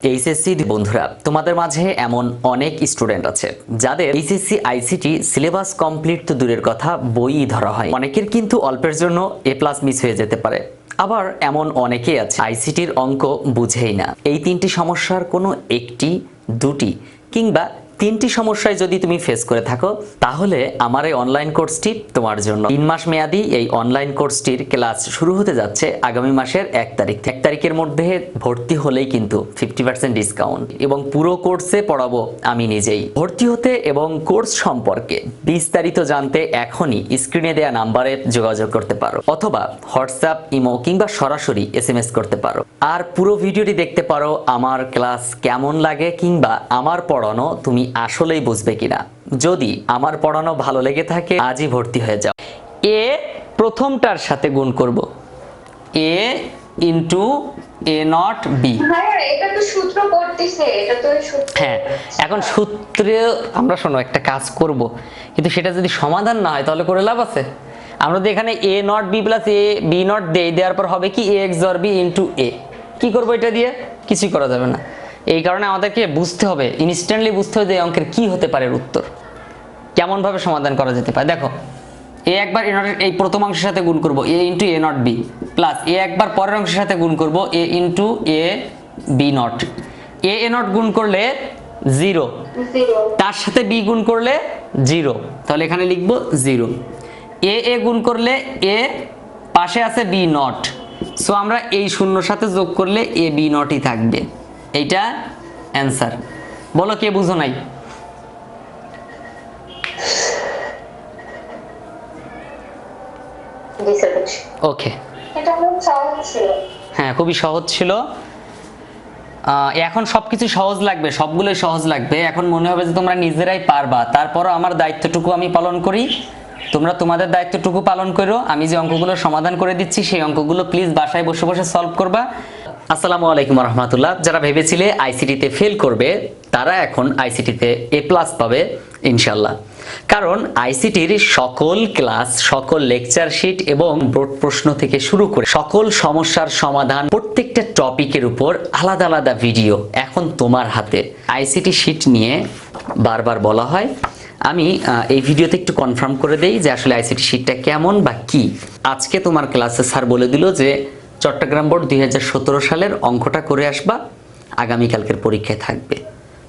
HSC বন্ধুরা, তোমাদের মাঝে এমন অনেক স্টুডেন্ট আছে যাদের এইচএসসি আইসিটি সিলেবাস কমপ্লিট তো দূরের কথা, বইই ধরা হয়। অনেকের কিন্তু অল্পের জন্য A+ মিস হয়ে যেতে পারে, আবার এমন অনেকেই আছে আইসিটির অঙ্ক বুঝেই না। এই তিনটি সমস্যার কোনো একটি, দুটি কিংবা তিনটি সমস্যায় যদি তুমি ফেস করে থাকো, তাহলে আমার এই অনলাইন কোর্সটি তোমার জন্য। 3 মাস মেয়াদী এই অনলাইন কোর্সটির ক্লাস শুরু হতে যাচ্ছে আগামী মাসের 1 তারিখ। 1 তারিখের মধ্যে ভর্তি হলেই কিন্তু 50% ডিসকাউন্ট, এবং পুরো কোর্সে পড়াবো আমি নিজেই। ভর্তি হতে এবং কোর্স সম্পর্কে বিস্তারিত জানতে এখনই স্ক্রিনে দেওয়া নাম্বারে যোগাযোগ করতে পারো, অথবা হোয়াটসঅ্যাপ, ইমো কিংবা সরাসরি SMS করতে পারো। আর পুরো ভিডিওটি দেখতে পারো আমার ক্লাস কেমন লাগে কিংবা আমার পড়ানো তুমি আসলেই বুঝবে কিনা। যদি আমার পড়ানো ভালো লেগে থাকে আজই ভর্তি হয়ে যাও। এ প্রথমটার সাথে গুণ করব, A ইন্টু A0 B। এটা তো সূত্র করতেছে, এটা তো সূত্র। হ্যাঁ, এখন সূত্রে আমরা শোনো একটা কাজ করব, কিন্তু সেটা যদি সমাধান না হয় তাহলে করে লাভ আছে? আমরা যদি এখানে A0 B plus A B0 দেওয়ার পর হবে কি A XOR B into A। কি করবো এটা দিয়ে? কিছুই করা যাবে না। এই কারণে আমাদেরকে বুঝতে হবে, ইনস্ট্যান্টলি বুঝতে হবে যে এই অঙ্কের কি হতে পারে উত্তর, কেমন ভাবে সমাধান করা যেতে পারে। দেখো, A একবার A0 এই প্রথম অংশের সাথে গুণ করব A into A0 B, plus A একবার পরের অংশের সাথে গুণ করব A into A B0। A A0 গুণ করলে 0, তার সাথে B গুণ করলে 0, তাহলে এখানে লিখব 0। A A গুণ করলে A, পাশে আছে B0, সো আমরা এই শূন্যর সাথে যোগ করলে A B0ই থাকবে। এইটা অ্যান্সার। বলো কে বুঝো নাই? ওকে, এটা খুব সহজ ছিল। হ্যাঁ, খুবই সহজ ছিল। এখন সবকিছু সহজ লাগবে, সবগুলোই সহজ লাগবে। এখন মনে হবে যে তোমরা নিজেরাই পারবা। তারপরও আমার দায়িত্বটুকু আমি পালন করি, তোমরা তোমাদের দায়িত্বটুকু পালন করো। আমি যে অঙ্কগুলো সমাধান করে দিচ্ছি সেই অঙ্কগুলো প্লিজ বাসায় বসে বসে সলভ করবা। আসসালামু আলাইকুম রহমতুল্লাহ। যারা ভেবেছিলে আইসিটিতে ফেল করবে, তারা এখন আইসিটিতে A+ পাবে ইনশাল্লাহ। কারণ আইসিটির সকল ক্লাস, সকল লেকচার শিট এবং বোর্ড প্রশ্ন থেকে শুরু করে সকল সমস্যার সমাধান, প্রত্যেকটা টপিকের উপর আলাদা আলাদা ভিডিও এখন তোমার হাতে। আইসিটি শিট নিয়ে বারবার বলা হয়, আমি এই ভিডিওতে একটু কনফার্ম করে দেই যে আসলে আইসিটি শিটটা কেমন বা কি। আজকে তোমার ক্লাসে স্যার বলে দিল যে চট্টগ্রাম বোর্ড 2017 সালের অঙ্কটা করে আসবা, আগামীকালকের পরীক্ষায় থাকবে।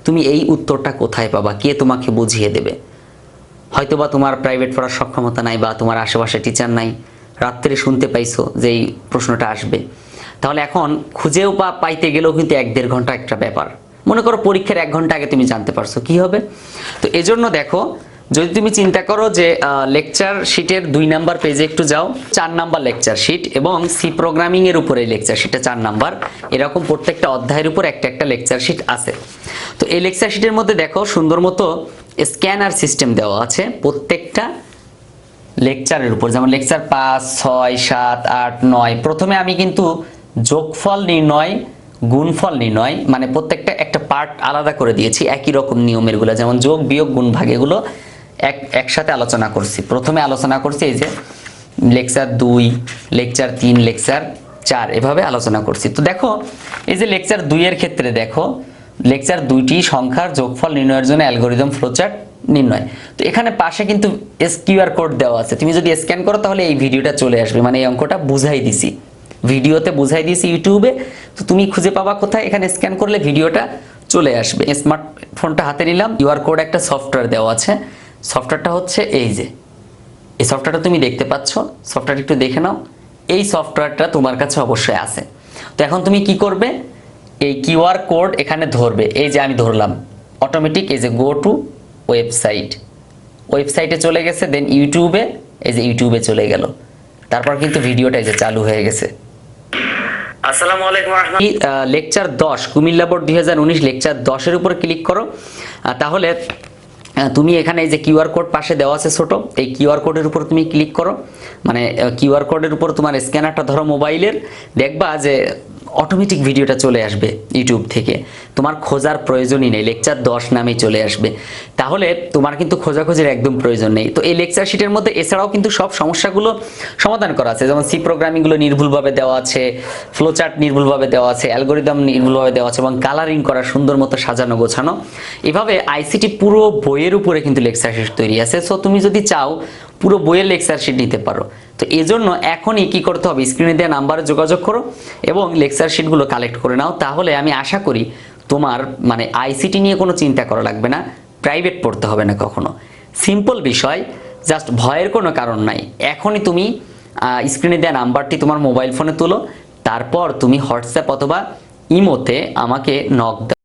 তুমি এই উত্তরটা কোথায় পাবা? কে তোমাকে বুঝিয়ে দেবে? হয়তোবা তোমার প্রাইভেট পড়ার সক্ষমতা নাই, বা তোমার আশেপাশে টিচার নাই, রাত্রে শুনতে পাইছো যে এই প্রশ্নটা আসবে, তাহলে এখন খুঁজেও পাইতে গেলেও কিন্তু 1-1.5 ঘন্টা একটা ব্যাপার। মনে করো পরীক্ষার 1 ঘন্টা আগে তুমি জানতে পারছো, কি হবে? তো এজন্য দেখো, যদি তুমি চিন্তা করো যে লেকচার শিটের 2 নাম্বার পেজে একটু যাও, 4 নাম্বার লেকচার শিট এবং সি প্রোগ্রামিং এর উপরে লেকচার শিটে 4 নাম্বার, এরকম প্রত্যেকটা অধ্যায়ের উপর একটা একটা লেকচার শিট আছে। তো এই লেকচার শিটের মধ্যে দেখো সুন্দর মতো স্ক্যানার সিস্টেম দেওয়া আছে প্রত্যেকটা লেকচারের উপর। যেমন লেকচার 5, 6, 7, 8, 9, প্রথমে আমি কিন্তু যোগফল নির্ণয়, গুণফল নির্ণয়, মানে প্রত্যেকটা একটা পার্ট আলাদা করে দিয়েছি, একই রকম নিয়মের গুলো, যেমন যোগ, বিয়োগ, গুণ, ভাগ, এগুলো একসাথে আলোচনা করছি। প্রথমে আলোচনা করছি এই যে লেকচার 2, লেকচার 3, লেকচার 4, এভাবে আলোচনা করছি। তো দেখো, এই যে লেকচার 2 এর ক্ষেত্রে দেখো, লেকচার 2টি সংখ্যার যোগফল নির্ণয়ের জন্য অ্যালগরিদম ফ্লোচার্ট নির্ণয়। তো এখানে পাশে কিন্তু QR কোড দেওয়া আছে, তুমি যদি স্ক্যান করো তাহলে এই ভিডিওটা চলে আসবে, মানে এই অঙ্কটা বুঝাই দিছি, ভিডিওতে বুঝাই দিয়েছি ইউটিউবে। তো তুমি খুঁজে পাবা কোথায়? এখানে স্ক্যান করলে ভিডিওটা চলে আসবে। স্মার্টফোনটা হাতে নিলাম, QR কোড একটা সফটওয়্যার দেওয়া আছে। সফটওয়্যারটা হচ্ছে এই যে, এই সফটওয়্যারটা তুমি দেখতে পাচ্ছ, সফটওয়্যারটা একটু দেখে নাও। এই সফটওয়্যারটা তোমার কাছে অবশ্যই আছে। তো এখন তুমি কি করবে? এই QR কোড এখানে ধরবে, এই যে আমি ধরলাম, অটোমেটিক এই যে গো টু ওয়েবসাইট, ওয়েবসাইটে চলে গেছে, দেন ইউটিউবে, এই যে ইউটিউবে চলে গেল, তারপর কিন্তু ভিডিওটা এই যে চালু হয়ে গেছে। আসসালামু আলাইকুম রাহমাতুল্লাহ। লেকচার 10, কুমিল্লা বোর্ড 2019 লেকচার 10 এর উপর ক্লিক করো। তাহলে তুমি এখানে এই যে QR কোড পাশে দেওয়া আছে ছোট, এই QR কোডের উপর তুমি ক্লিক করো। মানে QR কোডের উপর তোমার স্ক্যানারটা ধরো মোবাইলের, দেখবা যে অটোমেটিক ভিডিওটা চলে আসবে ইউটিউব থেকে, তোমার খোঁজার প্রয়োজনই নেই, লেকচার 10 নামেই চলে আসবে। তাহলে তোমার কিন্তু খোঁজাখোঁজির একদম প্রয়োজন নেই। তো এই লেকচার শিটের মধ্যে এছাড়াও কিন্তু সব সমস্যাগুলো সমাধান করা আছে, যেমন সি প্রোগ্রামিংগুলো নির্ভুলভাবে দেওয়া আছে, ফ্লোচার্ট নির্ভুলভাবে দেওয়া আছে, অ্যালগোরিদম নির্ভুলভাবে দেওয়া আছে এবং কালারিং করা সুন্দর মতো সাজানো গোছানো। এভাবে আইসিটি পুরো বইয়ের উপরে কিন্তু লেকচার শিট তৈরি আছে। সো তুমি যদি চাও পুরো বইয়ের লেকচার শিট নিতে পারো। তো এজন্য এখনই কি করতে হবে, স্ক্রিনে দেওয়া নাম্বারে যোগাযোগ করো এবং লেকচার শিটগুলো কালেক্ট করে নাও। তাহলে আমি আশা করি তোমার মানে আইসিটি নিয়ে কোনো চিন্তা করা লাগবে না, প্রাইভেট পড়তে হবে না কখনো। সিম্পল বিষয়, জাস্ট ভয়ের কোনো কারণ নাই। এখনই তুমি স্ক্রিনে দেওয়া নাম্বারটি তোমার মোবাইল ফোনে তুলো, তারপর তুমি হোয়াটসঅ্যাপ অথবা ইমোতে আমাকে নক দাও।